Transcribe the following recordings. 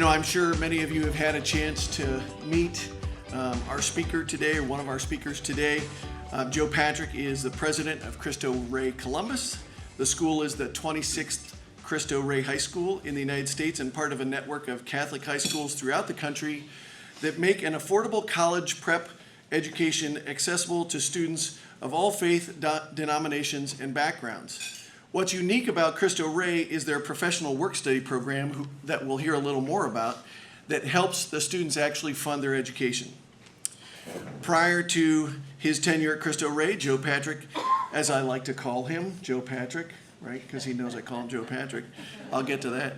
I'm sure many of you have had a chance to meet our speaker today, or one of our speakers today. Joe Patrick is the president of Cristo Rey Columbus. The school is the 26th Cristo Rey High School in the United States and part of a network of Catholic high schools throughout the country that make an affordable college prep education accessible to students of all faith denominations and backgrounds. What's unique about Cristo Rey is their professional work study program that we'll hear a little more about that helps the students actually fund their education. Prior to his tenure at Cristo Rey, Joe Patrick, as I like to call him, Joe Patrick, right? Because he knows I call him Joe Patrick. I'll get to that.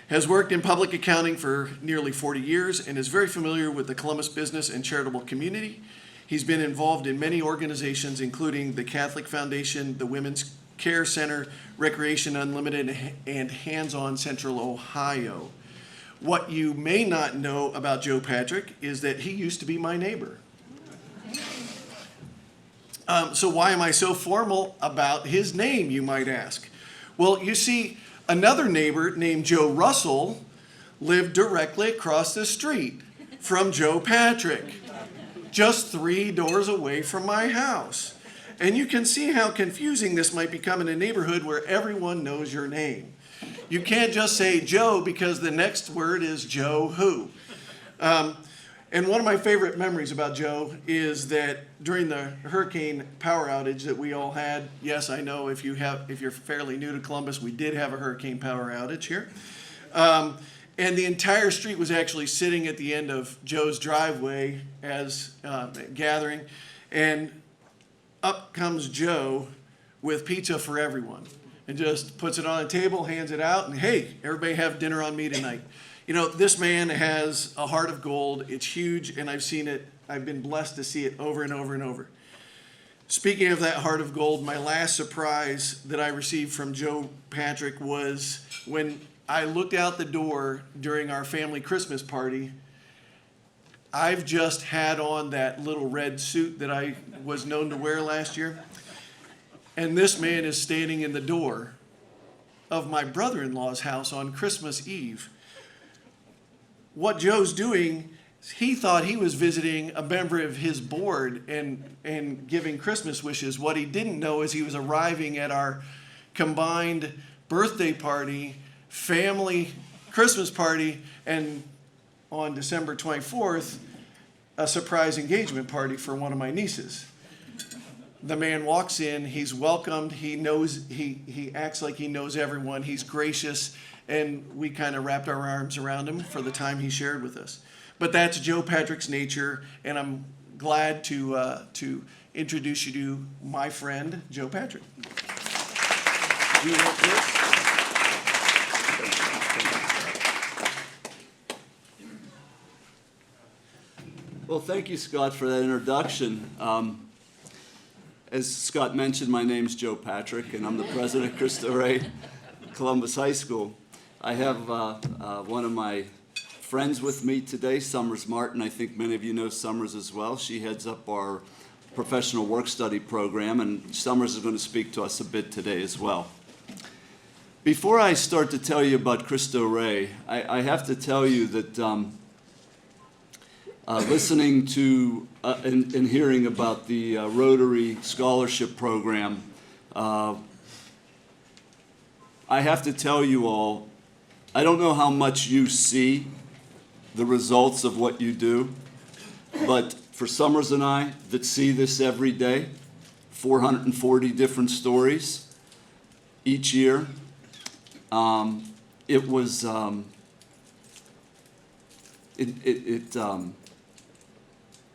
Has worked in public accounting for nearly 40 years and is very familiar with the Columbus business and charitable community. He's been involved in many organizations, including the Catholic Foundation, the Women's Care Center, Recreation Unlimited, and Hands-On Central Ohio. What you may not know about Joe Patrick is that he used to be my neighbor. So why am I so formal about his name, you might ask? Well, you see, another neighbor named Joe Russell lived directly across the street from Joe Patrick, just 3 doors away from my house. And you can see how confusing this might become in a neighborhood where everyone knows your name. You can't just say Joe because the next word is Joe who. And one of my favorite memories about Joe is that during the hurricane power outage that we all had, yes, I know if you're fairly new to Columbus, we did have a hurricane power outage here. And the entire street was actually sitting at the end of Joe's driveway as gathering. And up comes Joe with pizza for everyone and just puts it on a table, hands it out, and hey, everybody have dinner on me tonight. This man has a heart of gold. It's huge, and I've seen it. I've been blessed to see it over and over and over. Speaking of that heart of gold, my last surprise that I received from Joe Patrick was when I looked out the door during our family Christmas party. I've just had on that little red suit that I was known to wear last year. And this man is standing in the door of my brother-in-law's house on Christmas Eve. What Joe's doing, he thought he was visiting a member of his board and giving Christmas wishes. What he didn't know is he was arriving at our combined birthday party, family Christmas party, and on December 24th, a surprise engagement party for one of my nieces. The man walks in, he's welcomed, he knows, he acts like he knows everyone, he's gracious, and we kind of wrapped our arms around him for the time he shared with us. But that's Joe Patrick's nature, and I'm glad to introduce you to my friend, Joe Patrick. Do you want this? Well, thank you, Scott, for that introduction. As Scott mentioned, my name's Joe Patrick, and I'm the president of Cristo Rey Columbus High School. I have one of my friends with me today, Summers Martin. I think many of you know Summers as well. She heads up our professional work study program, and Summers is going to speak to us a bit today as well. Before I start to tell you about Cristo Rey, I have to tell you that listening to and hearing about the Rotary Scholarship Program, I have to tell you all, I don't know how much you see the results of what you do, but for Summers and I that see this every day, 440 different stories each year,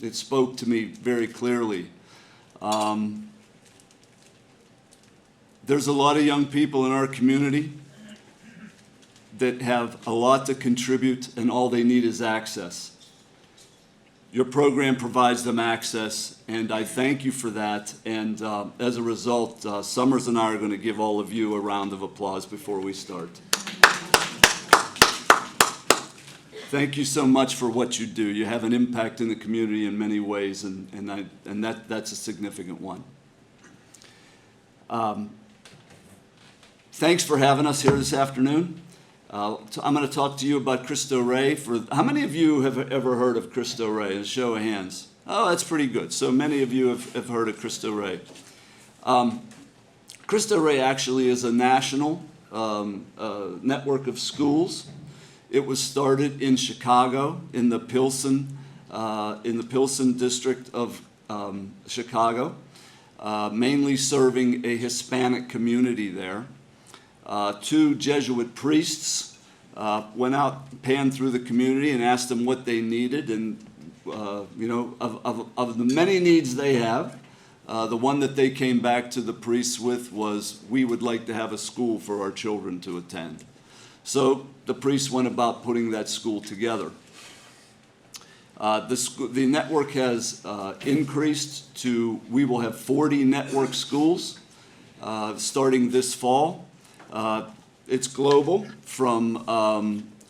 it spoke to me very clearly. There's a lot of young people in our community that have a lot to contribute, and all they need is access. Your program provides them access, and I thank you for that. And as a result, Summers and I are going to give all of you a round of applause before we start. Thank you so much for what you do. You have an impact in the community in many ways, and that's a significant one. Thanks for having us here this afternoon. So I'm going to talk to you about Cristo Rey. How many of you have ever heard of Cristo Rey? A show of hands. Oh, that's pretty good. So many of you have heard of Cristo Rey. Cristo Rey actually is a national network of schools. It was started in Chicago, in the Pilsen district of Chicago, mainly serving a Hispanic community there. Two Jesuit priests went out, panned through the community, and asked them what they needed. And of the many needs they have, the one that they came back to the priests with was, we would like to have a school for our children to attend. So the priests went about putting that school together. The network has increased to, we will have 40 network schools starting this fall. It's global from,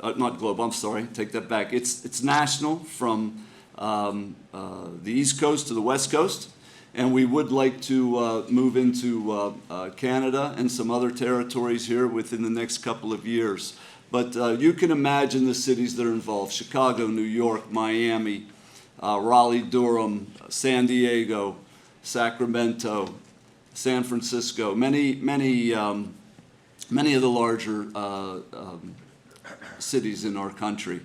not global, I'm sorry, take that back. It's national from the East Coast to the West Coast. And we would like to move into Canada and some other territories here within the next couple of years. But you can imagine the cities that are involved: Chicago, New York, Miami, Raleigh, Durham, San Diego, Sacramento, San Francisco, many of the larger cities in our country.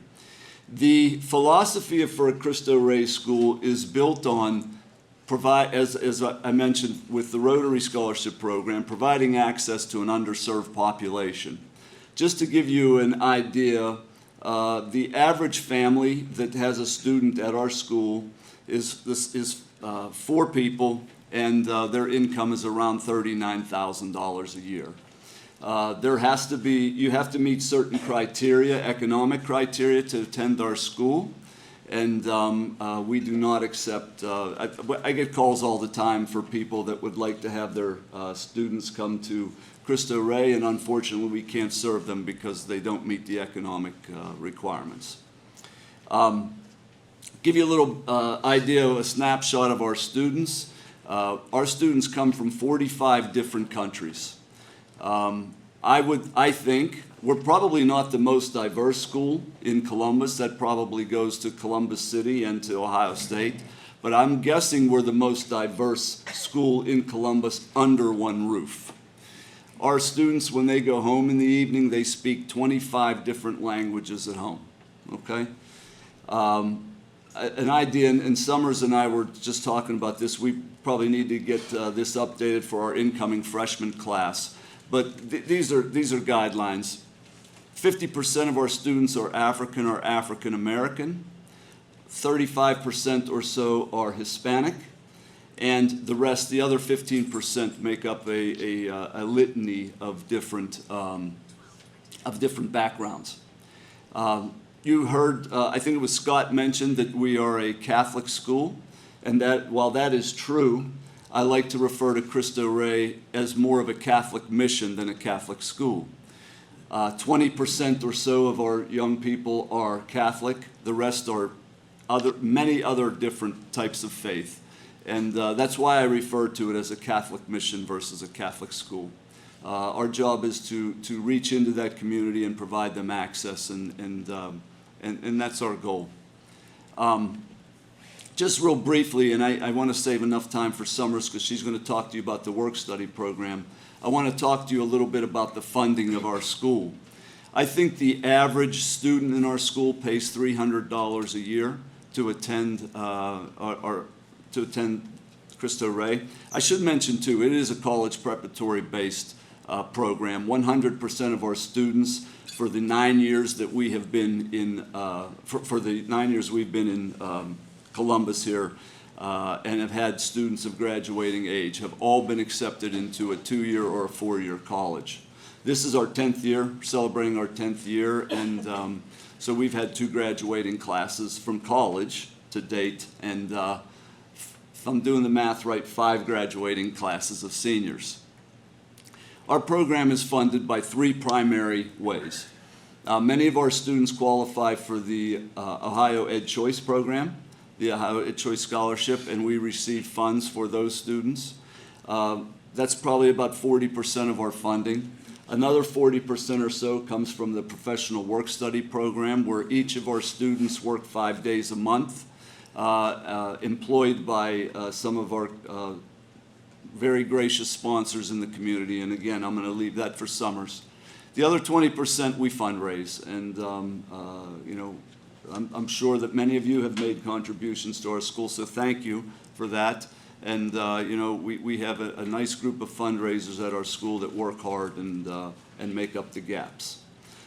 The philosophy for a Cristo Rey school is built on as I mentioned, with the Rotary Scholarship Program, providing access to an underserved population. Just to give you an idea, the average family that has a student at our school is 4 people, and their income is around $39,000 a year. You have to meet certain criteria, economic criteria, to attend our school. And we do not accept, I get calls all the time for people that would like to have their students come to Cristo Rey, and unfortunately we can't serve them because they don't meet the economic requirements. Give you a little idea, a snapshot of our students. Our students come from 45 different countries. I think we're probably not the most diverse school in Columbus. That probably goes to Columbus City and to Ohio State. But I'm guessing we're the most diverse school in Columbus under one roof. Our students, when they go home in the evening, they speak 25 different languages at home, okay? An idea, and Summers and I were just talking about this, we probably need to get this updated for our incoming freshman class. But these are guidelines. 50% of our students are African American, 35% or so are Hispanic, and the rest, the other 15%, make up a litany of different backgrounds. You heard, I think it was Scott mentioned that we are a Catholic school, and that while that is true, I like to refer to Cristo Rey as more of a Catholic mission than a Catholic school. 20% or so of our young people are Catholic. The rest are many other different types of faith. And that's why I refer to it as a Catholic mission versus a Catholic school. Our job is to reach into that community and provide them access, and that's our goal. Just real briefly, and I want to save enough time for Summers because she's going to talk to you about the work-study program. I want to talk to you a little bit about the funding of our school. I think the average student in our school pays $300 a year to attend Cristo Rey. I should mention too, it is a college preparatory-based program. 100% of our students for the 9 years that we have been in, for the 9 years we've been in Columbus here, and have had students of graduating age, have all been accepted into a 2-year or a 4-year college. This is our 10th year, celebrating our 10th year, and so we've had 2 graduating classes from college to date, and if I'm doing the math right, 5 graduating classes of seniors. Our program is funded by 3 primary ways. Many of our students qualify for the Ohio Ed Choice program, the Ohio Ed Choice Scholarship, and we receive funds for those students. That's probably about 40% of our funding. Another 40% or so comes from the professional work study program, where each of our students work 5 days a month, employed by some of our very gracious sponsors in the community. And again, I'm going to leave that for Summers. The other 20% we fundraise, and you know, I'm sure that many of you have made contributions to our school, so thank you for that. And you know, we have a nice group of fundraisers at our school that work hard and make up the gaps.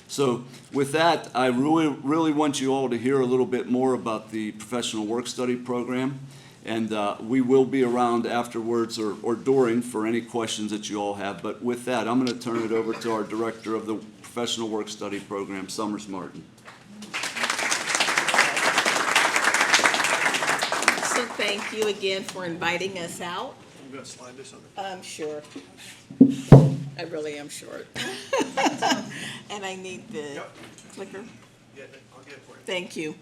So with that, I really want you all to hear a little bit more about the professional work study program. And we will be around afterwards or during for any questions that you all have. But with that, I'm going to turn it over to our director of the Professional Work Study Program, Summers Martin. So thank you again for inviting us out. I'm going to slide this on. I'm sure. I really am short. And I need the clicker. Yeah, I'll get it for you. Thank you.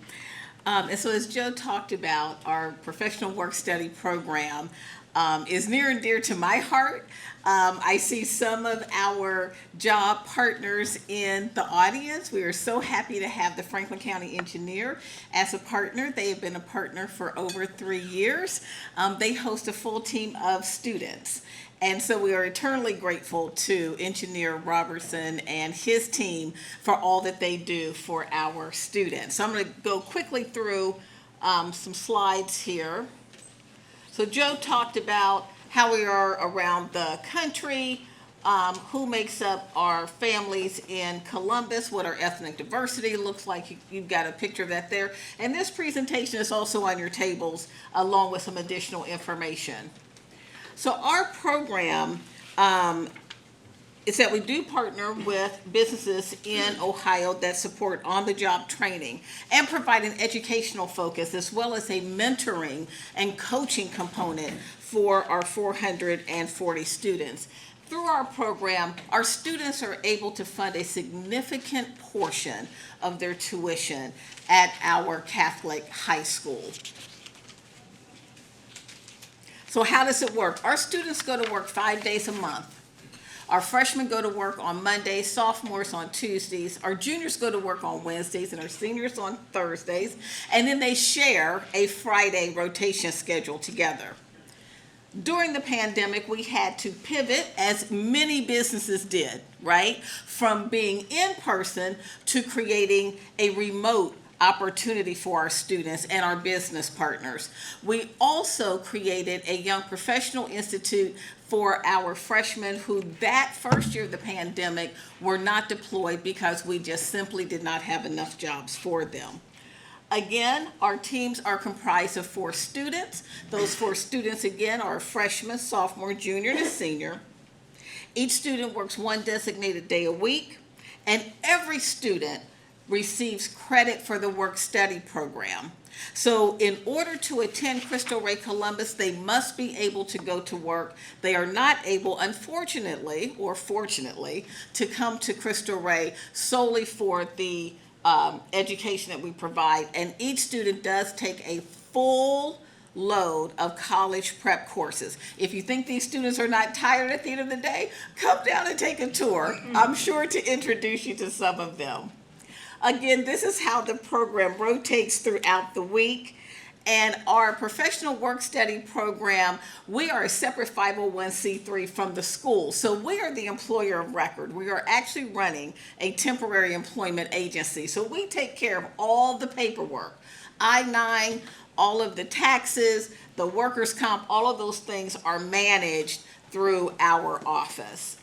And so as Joe talked about, our professional work study program is near and dear to my heart. I see some of our job partners in the audience. We are so happy to have the Franklin County Engineer as a partner. They have been a partner for over 3 years. They host a full team of students. And so we are eternally grateful to Engineer Robertson and his team for all that they do for our students. So I'm going to go quickly through some slides here. So Joe talked about how we are around the country, who makes up our families in Columbus, what our ethnic diversity looks like. You've got a picture of that there. And this presentation is also on your tables along with some additional information. So our program is that we do partner with businesses in Ohio that support on-the-job training and provide an educational focus as well as a mentoring and coaching component for our 440 students. Through our program, our students are able to fund a significant portion of their tuition at our Catholic high school. So how does it work? Our students go to work 5 days a month. Our freshmen go to work on Mondays, sophomores on Tuesdays, our juniors go to work on Wednesdays, and our seniors on Thursdays, and then they share a Friday rotation schedule together. During the pandemic, we had to pivot, as many businesses did, right? From being in person to creating a remote opportunity for our students and our business partners. We also created a Young Professional Institute for our freshmen who that first year of the pandemic were not deployed because we just simply did not have enough jobs for them. Again, our teams are comprised of 4 students. Those 4 students, again, are freshman, sophomore, junior, and senior. Each student works 1 designated day a week, and every student receives credit for the work study program. So in order to attend Cristo Rey Columbus, they must be able to go to work. They are not able, unfortunately or fortunately, to come to Cristo Rey solely for the education that we provide. And each student does take a full load of college prep courses. If you think these students are not tired at the end of the day, come down and take a tour. I'm sure to introduce you to some of them. Again, this is how the program rotates throughout the week. And our professional work study program, we are a separate 501c3 from the school. So we are the employer of record. We are actually running a temporary employment agency. So we take care of all the paperwork, I-9, all of the taxes, the workers' comp, all of those things are managed through our office.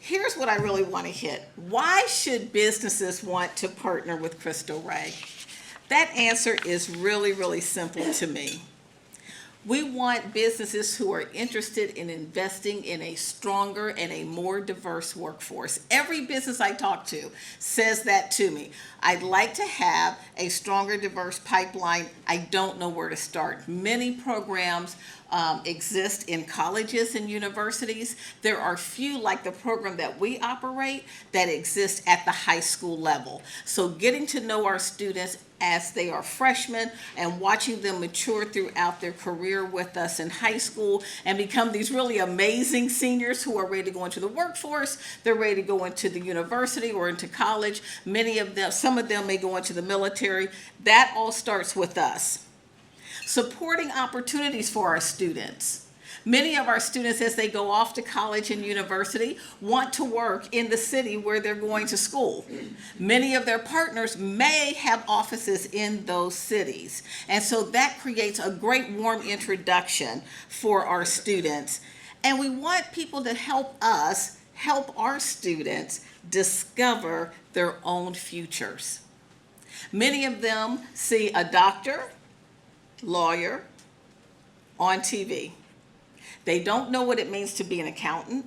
Here's what I really want to hit. Why should businesses want to partner with Cristo Rey? That answer is really, really simple to me. We want businesses who are interested in investing in a stronger and a more diverse workforce. Every business I talk to says that to me. I'd like to have a stronger, diverse pipeline. I don't know where to start. Many programs exist in colleges and universities. There are few, like the program that we operate, that exist at the high school level. So getting to know our students as they are freshmen and watching them mature throughout their career with us in high school and become these really amazing seniors who are ready to go into the workforce. They're ready to go into the university or into college. Many of them, some of them may go into the military. That all starts with us. Supporting opportunities for our students. Many of our students, as they go off to college and university, want to work in the city where they're going to school. Many of their partners may have offices in those cities. And so that creates a great warm introduction for our students. And we want people to help us help our students discover their own futures. Many of them see a doctor, lawyer on TV. They don't know what it means to be an accountant.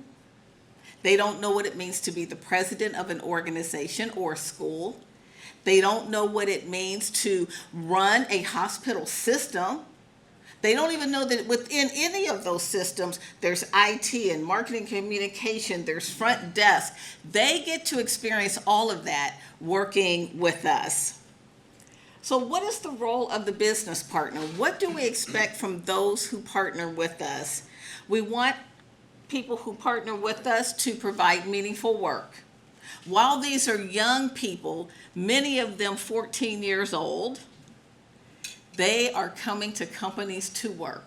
They don't know what it means to be the president of an organization or a school. They don't know what it means to run a hospital system. They don't even know that within any of those systems, there's IT and marketing communication, there's front desk. They get to experience all of that working with us. So what is the role of the business partner? What do we expect from those who partner with us? We want people who partner with us to provide meaningful work. While these are young people, many of them 14 years old, they are coming to companies to work.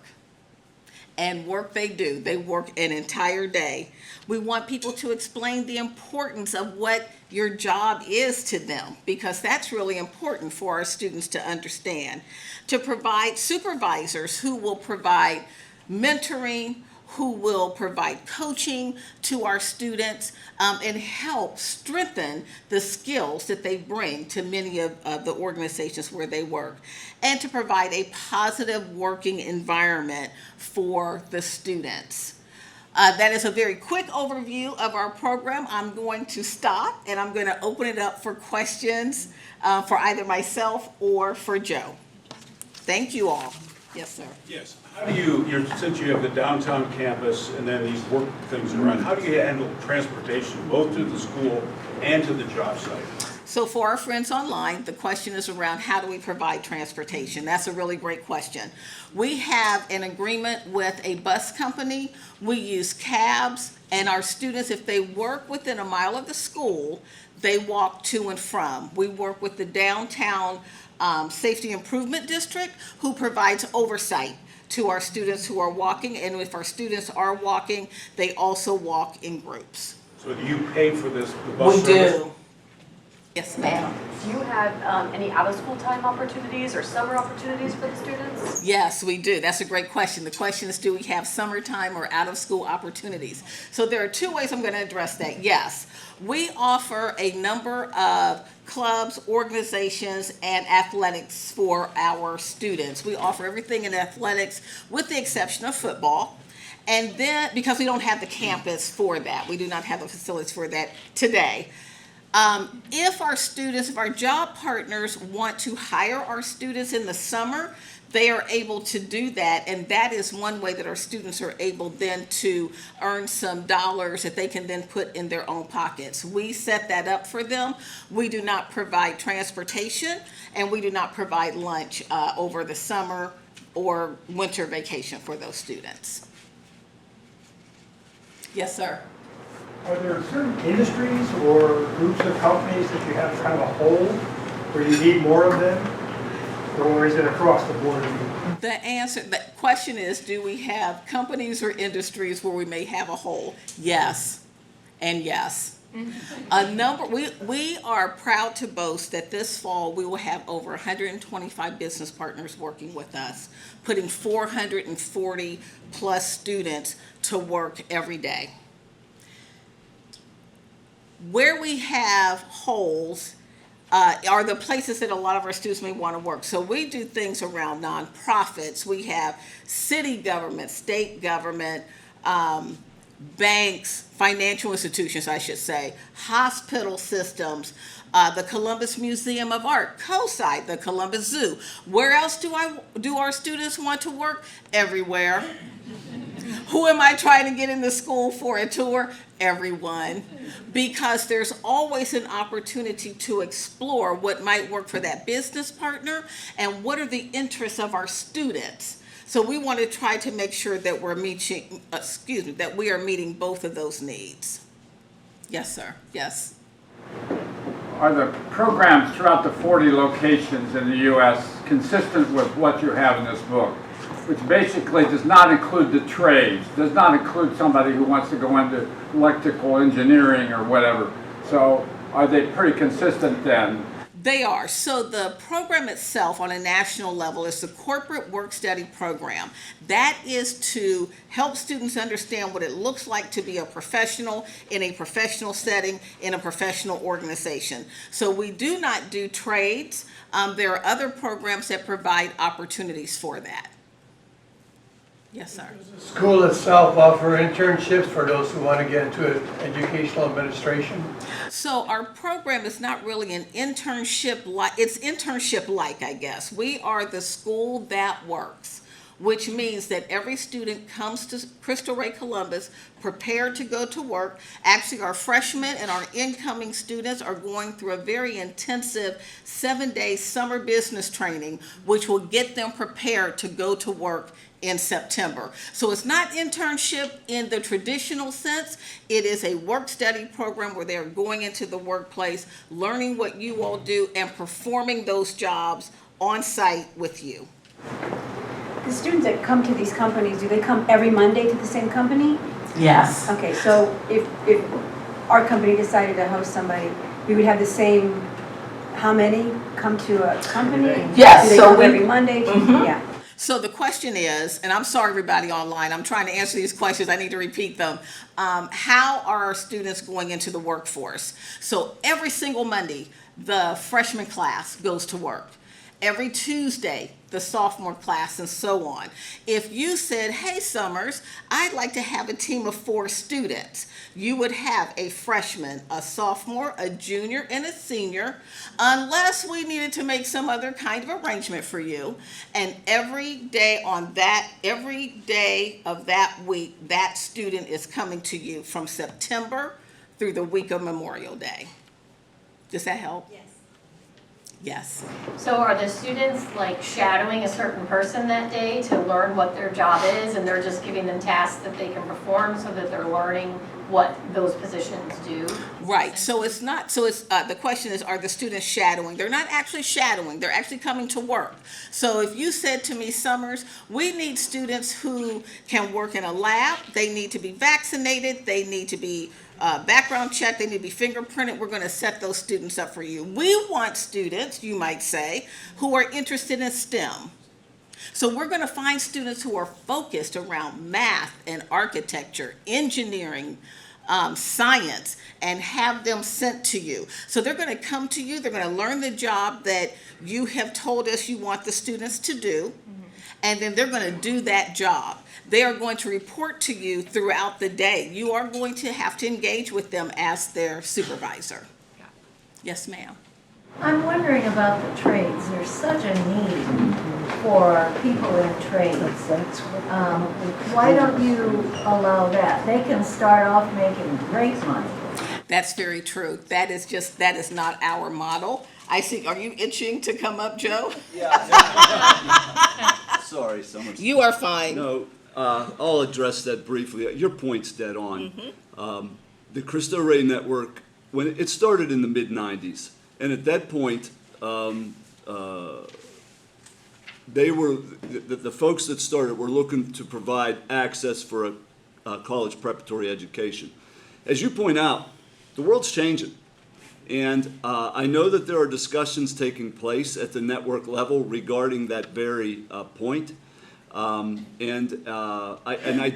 And work they do. They work an entire day. We want people to explain the importance of what your job is to them, because that's really important for our students to understand. To provide supervisors who will provide mentoring, who will provide coaching to our students and help strengthen the skills that they bring to many of the organizations where they work, and to provide a positive working environment for the students. That is a very quick overview of our program. I'm going to stop and I'm going to open it up for questions for either myself or for Joe. Thank you all. Yes, sir. Yes. How do you, since you have the downtown campus and then these work things around, how do you handle transportation both to the school and to the job site? So for our friends online, the question is around how do we provide transportation? That's a really great question. We have an agreement with a bus company. We use cabs, and our students, if they work within a mile of the school, they walk to and from. We work with the downtown Safety Improvement District, who provides oversight to our students who are walking, and if our students are walking, they also walk in groups. So do you pay for this, the bus We service? do. Yes, ma'am. Do you have any out-of-school time opportunities or summer opportunities for the students? Yes, we do. That's a great question. The question is, do we have summertime or out-of-school opportunities? So there are two ways I'm going to address that. Yes, we offer a number of clubs, organizations, and athletics for our students. We offer everything in athletics with the exception of football. And then, because we don't have the campus for that, we do not have the facilities for that today. If our job partners want to hire our students in the summer, they are able to do that, and that is one way that our students are able then to earn some dollars that they can then put in their own pockets. We set that up for them. We do not provide transportation, and we do not provide lunch over the summer or winter vacation for those students. Yes, sir. Are there certain industries or groups of companies that you have kind of a hole where you need more of them? Or is it across the board? The question is, do we have companies or industries where we may have a hole? Yes, and yes. We are proud to boast that this fall we will have over 125 business partners working with us, putting 440 plus students to work every day. Where we have holes are the places that a lot of our students may want to work. So we do things around nonprofits. We have city government, state government, banks, financial institutions, I should say, hospital systems, the Columbus Museum of Art, COSI, the Columbus Zoo. Where else do our students want to work? Everywhere. Who am I trying to get into school for a tour? Everyone. Because there's always an opportunity to explore what might work for that business partner and what are the interests of our students. So we want to try to make sure that we're meeting, that we are meeting both of those needs. Yes, sir. Yes. Are the programs throughout the 40 locations in the U.S. consistent with what you have in this book, which basically does not include the trades, does not include somebody who wants to go into electrical engineering or whatever? So are they pretty consistent then? They are. So the program itself on a national level is the Corporate Work Study Program. That is to help students understand what it looks like to be a professional in a professional setting in a professional organization. So we do not do trades. There are other programs that provide opportunities for that. Yes, sir. Does the school itself offer internships for those who want to get into educational administration? So our program is not really an internship like, it's internship like, I guess. We are the school that works, which means that every student comes to Cristo Rey Columbus prepared to go to work. Actually, our freshmen and our incoming students are going through a very intensive 7-day summer business training, which will get them prepared to go to work in September. So it's not internship in the traditional sense. It is a work study program where they're going into the workplace, learning what you all do, and performing those jobs on site with you. The students that come to these companies, do they come every Monday to the same company? Yes. Okay, so if our company decided to host somebody, we would have the same, how many come to a company? Yes, Do they so come we- every Monday? Yeah. So the question is, and I'm sorry everybody online, I'm trying to answer these questions, I need to repeat them. How are our students going into the workforce? So every single Monday, the freshman class goes to work. Every Tuesday, the sophomore class, and so on. If you said, hey Summers, I'd like to have a team of 4 students, you would have a freshman, a sophomore, a junior, and a senior, unless we needed to make some other kind of arrangement for you. And every day of that week, that student is coming to you from September through the week of Memorial Day. Does that help? Yes. Yes. So are the students like shadowing a certain person that day to learn what their job is, and they're just giving them tasks that they can perform so that they're learning what those positions do? Right, so it's not, so it's, the question is, are the students shadowing? They're not actually shadowing, they're actually coming to work. So if you said to me, Summers, we need students who can work in a lab, they need to be vaccinated, they need to be background checked, they need to be fingerprinted, we're gonna set those students up for you. We want students, you might say, who are interested in STEM. So we're going to find students who are focused around math and architecture, engineering, science, and have them sent to you. So they're going to come to you, they're going to learn the job that you have told us you want the students to do, and then they're going to do that job. They are going to report to you throughout the day. You are going to have to engage with them as their supervisor. Yes, ma'am. I'm wondering about the trades. There's such a need for people in trades. Why don't you allow that? They can start off making great money. That's very true. That is not our model. I see, are you itching to come up, Joe? Sorry, Summers. You are fine. No, I'll address that briefly. Your point's dead on. The Cristo Rey network, when it started in the mid-'90s, and at that point, they were the folks that started were looking to provide access for a college preparatory education. As you point out, the world's changing, and I know that there are discussions taking place at the network level regarding that very point. I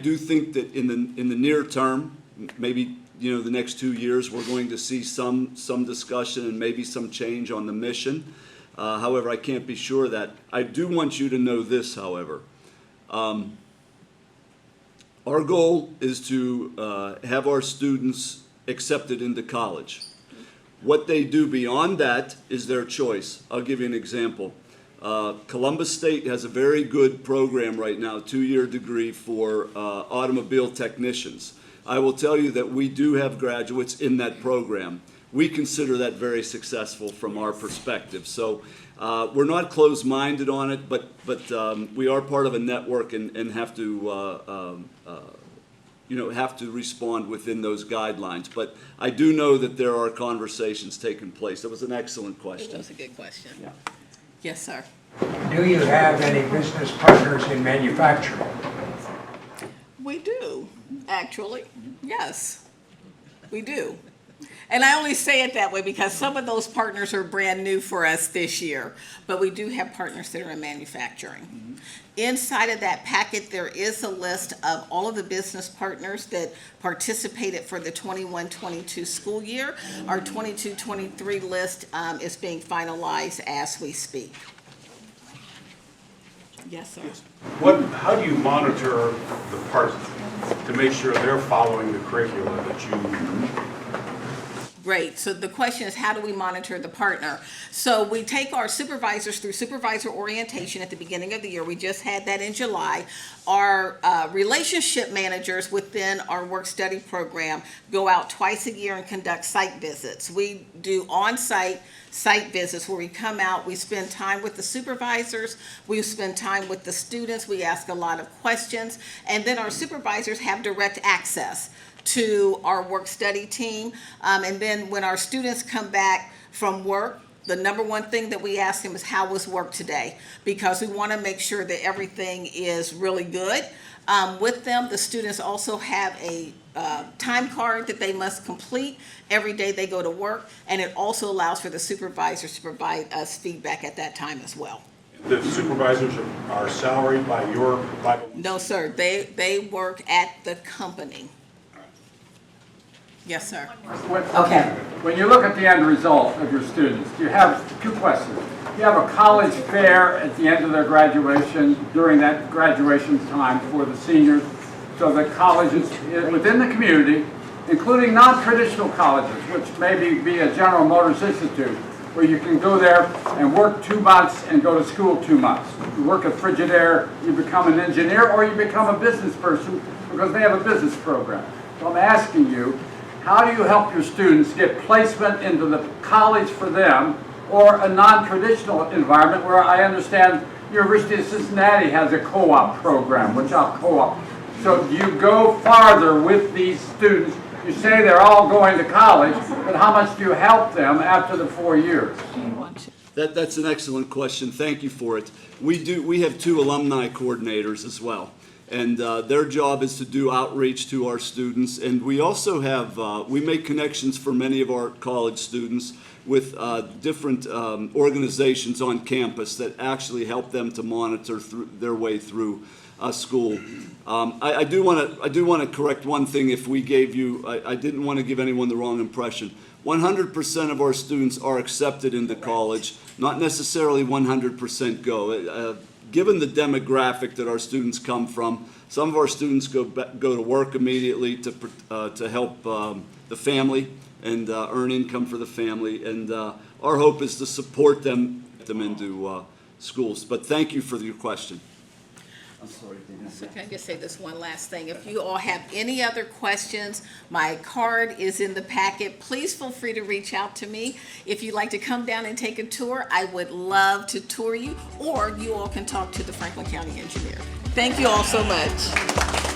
do think that in the near term, maybe the next 2 years, we're going to see some discussion and maybe some change on the mission. However, I can't be sure of that. I do want you to know this, however. Our goal is to have our students accepted into college. What they do beyond that is their choice. I'll give you an example. Columbus State has a very good program right now, 2-year degree for automobile technicians. I will tell you that we do have graduates in that program. We consider that very successful from our perspective. So we're not closed-minded on it, but we are part of a network and have to have to respond within those guidelines. But I do know that there are conversations taking place. That was an excellent That question. was a good question. Yeah. Yes, sir. Do you have any business partners in manufacturing? We do, actually. Yes, we do. And I only say it that way because some of those partners are brand new for us this year, but we do have partners that are in manufacturing. Inside of that packet, there is a list of all of the business partners that participated for the 21-22 school year. Our 22-23 list is being finalized as we speak. Yes, sir. How do you monitor the parts to make sure they're following the curricula that you? Great. So the question is, how do we monitor the partner? So we take our supervisors through supervisor orientation at the beginning of the year. We just had that in July. Our relationship managers within our work-study program go out twice a year and conduct site visits. We do on-site site visits where we come out, we spend time with the supervisors, we spend time with the students, we ask a lot of questions, and then our supervisors have direct access to our work-study team. And then when our students come back from work, the number one thing that we ask them is, how was work today? Because we want to make sure that everything is really good. With them, the students also have a time card that they must complete every day they go to work, and it also allows for the supervisors to provide us feedback at that time as well. The supervisors are salaried by your Bible? No, sir. They work at the company. Yes, sir. Okay. When you look at the end result of your students, you have two questions. You have a college fair at the end of their graduation, during that graduation time for the seniors, so that colleges within the community, including non-traditional colleges, which maybe be a General Motors Institute, where you can go there and work 2 months and go to school 2 months. You work at Frigidaire, you become an engineer, or you become a business person because they have a business program. So I'm asking you, how do you help your students get placement into the college for them, or a non-traditional environment where I understand University of Cincinnati has a co-op program, which I'll co-op. So you go farther with these students. You say they're all going to college, but how much do you help them after the 4 years? That's an excellent question. Thank you for it. We have 2 alumni coordinators as well. And their job is to do outreach to our students. And we also have, we make connections for many of our college students with different organizations on campus that actually help them to monitor their way through school. I do want to correct one thing. If we gave you, I didn't want to give anyone the wrong impression. 100% of our students are accepted into college, not necessarily 100% go. Given the demographic that our students come from, some of our students go to work immediately to help the family and earn income for the family. And our hope is to support them into schools. But thank you for your question. I'm sorry. So can I just say this one last thing? If you all have any other questions, my card is in the packet. Please feel free to reach out to me. If you'd like to come down and take a tour, I would love to tour you, or you all can talk to the Franklin County engineer. Thank you all so much.